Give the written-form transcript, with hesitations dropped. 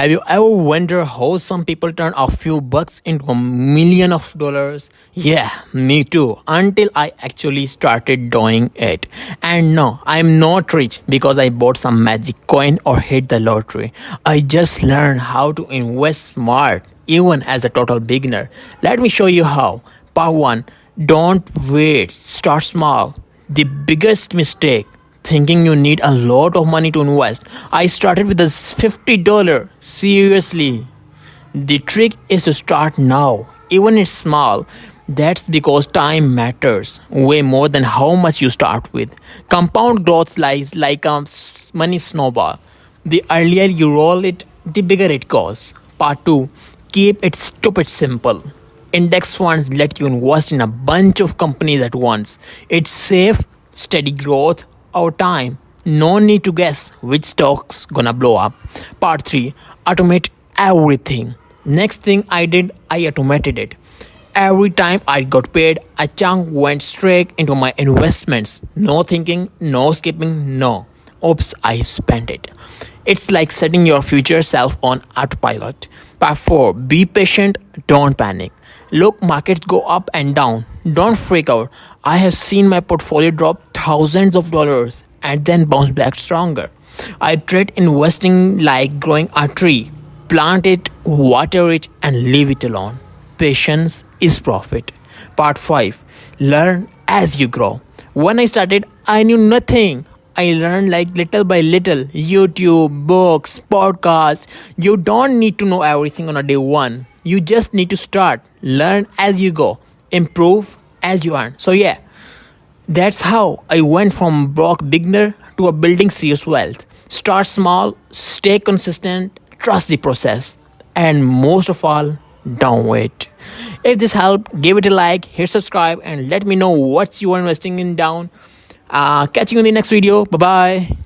Have you ever wondered how some people turn a few bucks into a million of dollars? Yeah, me too. Until I actually started doing it. And no, I'm not rich because I bought some magic coin or hit the lottery. I just learned how to invest smart, even as a total beginner. Let me show you how. Part 1. Don't wait. Start small. The biggest mistake, thinking you need a lot of money to invest. I started with a $50. Seriously. The trick is to start now, even it's small. That's because time matters way more than how much you start with. Compound growth lies like a money snowball. The earlier you roll it, the bigger it goes. Part 2. Keep it stupid simple. Index funds let you invest in a bunch of companies at once. It's safe, steady growth over time. No need to guess which stock's gonna blow up. Part 3. Automate everything. Next thing I did, I automated it. Every time I got paid, a chunk went straight into my investments. No thinking, no skipping, no. Oops, I spent it. It's like setting your future self on autopilot. Part 4. Be patient, don't panic. Look, markets go up and down. Don't freak out. I have seen my portfolio drop thousands of dollars and then bounce back stronger. I treat investing like growing a tree. Plant it, water it, and leave it alone. Patience is profit. Part 5. Learn as you grow. When I started, I knew nothing. I learned like little by little. YouTube, books, podcasts. You don't need to know everything on a day one. You just need to start. Learn as you go. Improve as you earn. So yeah, that's how I went from broke beginner to a building serious wealth. Start small, stay consistent, trust the process, and most of all, don't wait. If this helped, give it a like, hit subscribe, and let me know what you are investing in down. Catch you in the next video. Bye bye.